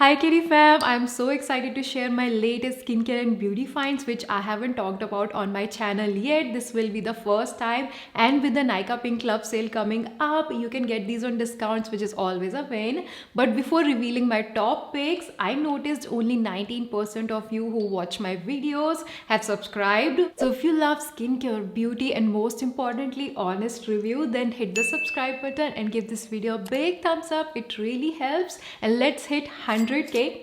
Hi Kitty fam, I'm so excited to share my latest skincare and beauty finds which I haven't talked about on my channel yet. This will be the first time, and with the Nykaa Pink Club sale coming up, you can get these on discounts, which is always a win. But before revealing my top picks, I noticed only 19% of you who watch my videos have subscribed. So if you love skincare, beauty and most importantly honest review, then hit the subscribe button and give this video a big thumbs up. It really helps, and let's hit 100k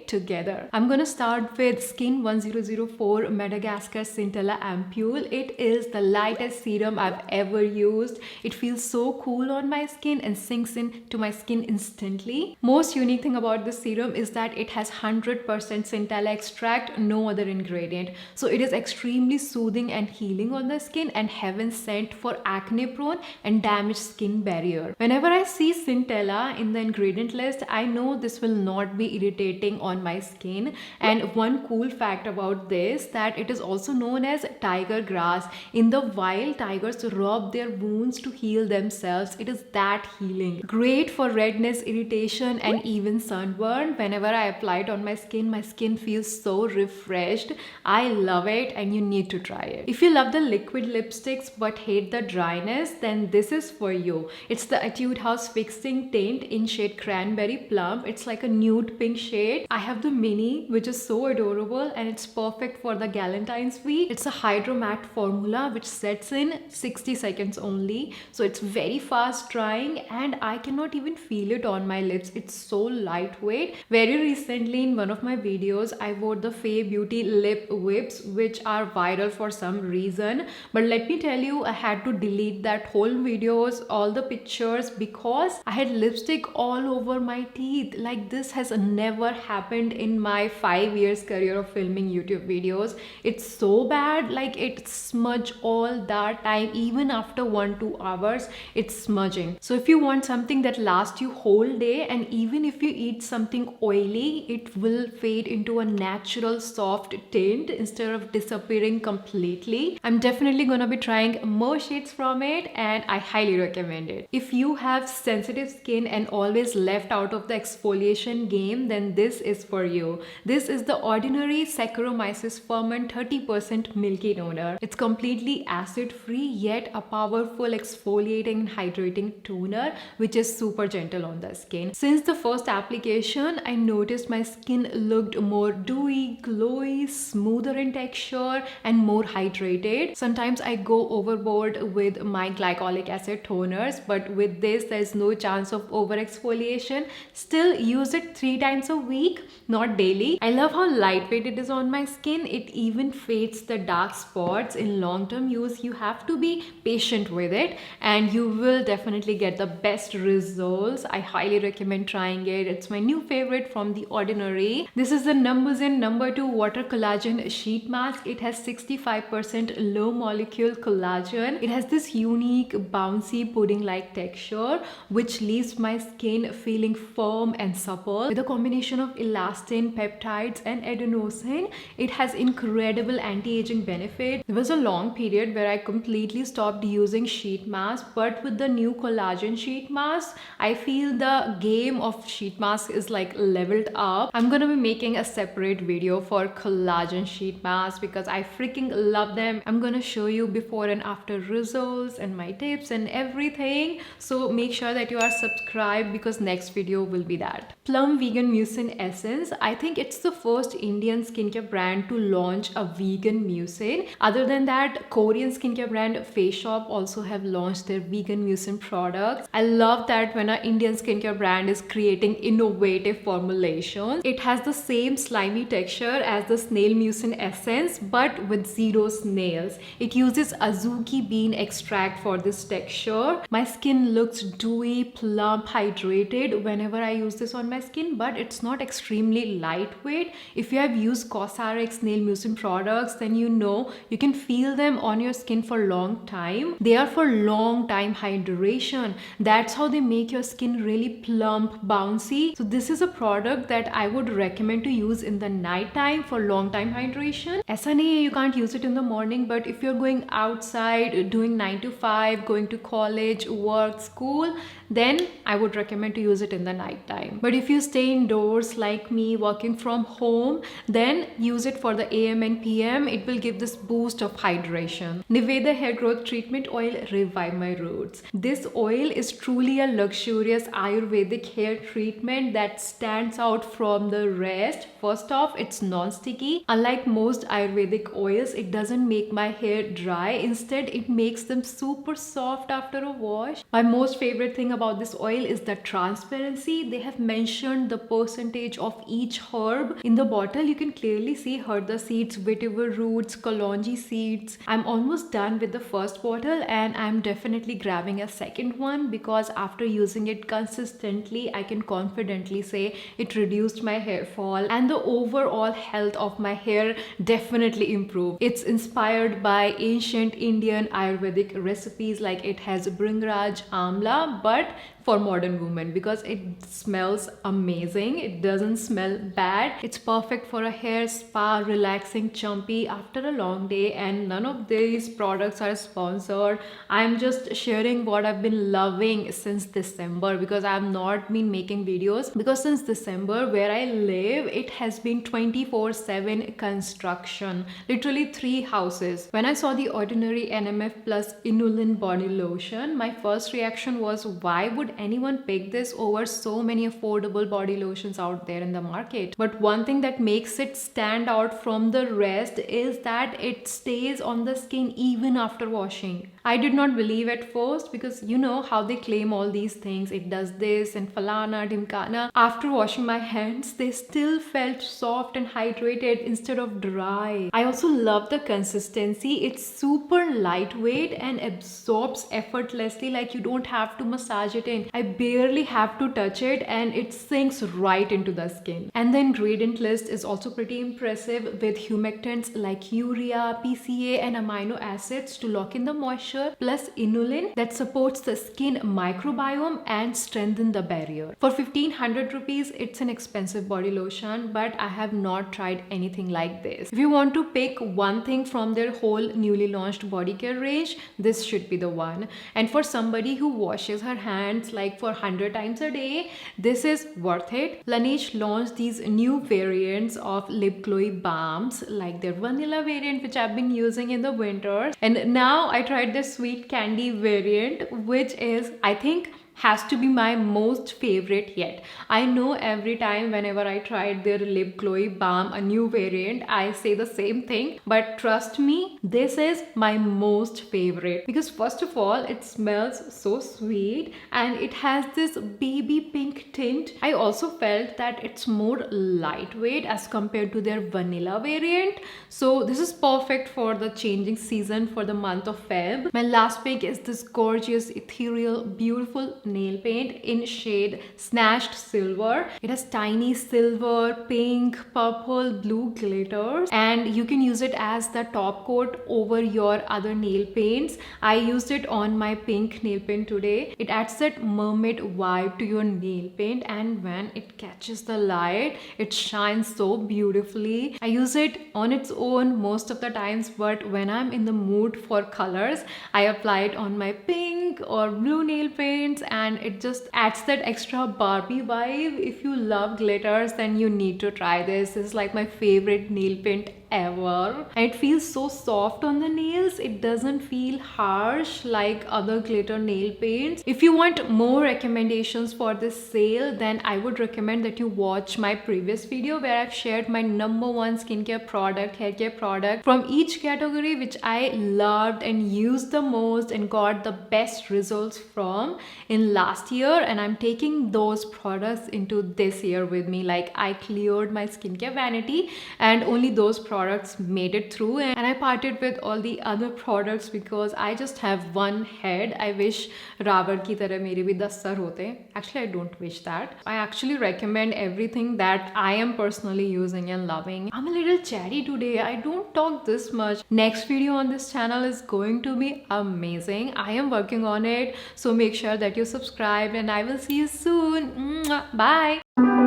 together. I'm gonna start with Skin 1004 Madagascar Scintilla Ampule. It is the lightest serum I've ever used. It feels so cool on my skin and sinks into my skin instantly. Most unique thing about this serum is that it has 100% Scintilla extract, no other ingredient. So it is extremely soothing and healing on the skin and heaven sent for acne prone and damaged skin barrier. Whenever I see Scintilla in the ingredient list, I know this will not be irritating on my skin. And one cool fact about this, that it is also known as tiger grass. In the wild, tigers rub their wounds to heal themselves. It is that healing. Great for redness, irritation and even sunburn. Whenever I apply it on my skin feels so refreshed. I love it and you need to try it. If you love the liquid lipsticks but hate the dryness, then this is for you. It's the Etude House Fixing Tint in shade Cranberry Plum. It's like a nude pink shade. I have the mini, which is so adorable and it's perfect for the Galentine's week. It's a hydro matte formula which sets in 60 seconds only. So it's very fast drying and I cannot even feel it on my lips. It's so lightweight. Very recently in one of my videos, I wore the Faye Beauty lip whips, which are viral for some reason. But let me tell you, I had to delete that whole videos, all the pictures, because I had lipstick all over my teeth. Like, this has never happened in my 5 years career of filming YouTube videos. It's so bad, like it smudge all that time. Even after 1-2 hours, it's smudging. So if you want something that lasts you whole day, and even if you eat something oily, it will fade into a natural soft tint instead of disappearing completely. I'm definitely gonna be trying more shades from it and I highly recommend it. If you have sensitive skin and always left out of the exfoliation game, then this is for you. This is the Ordinary Saccharomyces Ferment 30% Milky Toner. It's completely acid free yet a powerful exfoliating and hydrating toner which is super gentle on the skin. Since the first application, I noticed my skin looked more dewy, glowy, smoother in texture and more hydrated. Sometimes I go overboard with my glycolic acid toners, but with this there's no chance of over exfoliation. Still use it 3 times a week, not daily. I love how lightweight it is on my skin. It even fades the dark spots. In long-term use, you have to be patient with it and you will definitely get the best results. I highly recommend trying it. It's my new favorite from The Ordinary. This is the number 2 water collagen sheet mask. It has 65% low molecule collagen. It has this unique bouncy pudding-like texture which leaves my skin feeling firm and supple. With a combination of elastin, peptides and adenosine, it has incredible anti-aging benefit. There was a long period where I completely stopped using sheet mask, but with the new collagen sheet mask, I feel the game of sheet mask is like leveled up. I'm gonna be making a separate video for collagen sheet mask because I freaking love them. I'm gonna show you before and after results and my tips and everything. So make sure that you are subscribed because next video will be that. Plum Vegan Mucin Essence. I think it's the first Indian skincare brand to launch a vegan mucin. Other than that, Korean skincare brand Face Shop also have launched their vegan mucin products. I love that when an Indian skincare brand is creating innovative formulations. It has the same slimy texture as the snail mucin essence but with zero snails. It uses azuki bean extract for this texture. My skin looks dewy, plump, hydrated whenever I use this on my skin, but it's not extremely lightweight. If you have used Cosrx nail mucin products, then you know you can feel them on your skin for a long time. They are for long time hydration. That's how they make your skin really plump, bouncy. So this is a product that I would recommend to use in the night time for long time hydration. ऐसा नहीं है you can't use it in the morning, but if you're going outside, doing 9 to 5, going to college, work, school, then I would recommend to use it in the night time. But if you stay indoors outdoors like me, working from home, then use it for the AM and PM. It will give this boost of hydration. Niveda hair growth treatment oil, revive my roots. This oil is truly a luxurious Ayurvedic hair treatment that stands out from the rest. First off, it's non-sticky. Unlike most Ayurvedic oils, it doesn't make my hair dry. Instead, it makes them super soft after a wash. My most favorite thing about this oil is the transparency. They have mentioned the percentage of each herb in the bottle. You can clearly see Hardha seeds, vetiver roots, kalonji seeds. I'm almost done with the first bottle and I'm definitely grabbing a second one because after using it consistently, I can confidently say it reduced my hair fall and the overall health of my hair definitely improved. It's inspired by ancient Indian Ayurvedic recipes, like it has Bringraj, Amla, but for modern women because it smells amazing. It doesn't smell bad. It's perfect for a hair spa, relaxing, chumpy after a long day. And none of these products are sponsored. I'm just sharing what I've been loving since December because I've not been making videos because since December where I live, it has been 24/7 construction, literally 3 houses. When I saw the Ordinary NMF Plus Inulin body lotion, my first reaction was, why would anyone pick this over so many affordable body lotions out there in the market? But one thing that makes it stand out from the rest is that it stays on the skin even after washing. I did not believe at first because you know how they claim all these things, it does this and falana, dimkana. After washing my hands, they still felt soft and hydrated instead of dry. I also love the consistency. It's super lightweight and absorbs effortlessly, like you don't have to massage it in. I barely have to touch it and it sinks right into the skin. And the ingredient list is also pretty impressive with humectants like urea, PCA and amino acids to lock in the moisture, plus inulin that supports the skin microbiome and strengthen the barrier. For 1500 rupees, it's an expensive body lotion, but I have not tried anything like this. If you want to pick one thing from their whole newly launched body care range, this should be the one. And for somebody who washes her hands like for 100 times a day, this is worth it. Laneige launched these new variants of lip glowy balms like their vanilla variant, which I've been using in the winter, and now I tried this sweet candy variant, which is, I think, has to be my most favorite yet. I know every time whenever I tried their lip glowy balm, a new variant, I say the same thing, but trust me, this is my most favorite because first of all, it smells so sweet and it has this baby pink tint. I also felt that it's more lightweight as compared to their vanilla variant, so this is perfect for the changing season for the month of Feb. My last pick is this gorgeous, ethereal, beautiful nail paint in shade Snatched Silver. It has tiny silver, pink, purple, blue glitters and you can use it as the top coat over your other nail paints. I used it on my pink nail paint today. It adds that mermaid vibe to your nail paint and when it catches the light, it shines so beautifully. I use it on its own most of the times, but when I'm in the mood for colors, I apply it on my pink or blue nail paints and it just adds that extra Barbie vibe. If you love glitters, then you need to try this. This is like my favorite nail paint ever and it feels so soft on the nails. It doesn't feel harsh like other glitter nail paints. If you want more recommendations for this sale, then I would recommend that you watch my previous video where I've shared my #1 skincare product, hair care product from each category which I loved and used the most and got the best results from in last year, and I'm taking those products into this year with me. Like I cleared my skincare vanity and only those products made it through, and I parted with all the other products because I just have one head. I wish Ravan ki tarah mere bhi 10 sar hote. Actually, I don't wish that. I actually recommend everything that I am personally using and loving. I'm a little chatty today. I don't talk this much. Next video on this channel is going to be amazing. I am working on it, so make sure that you subscribe and I will see you soon. Bye.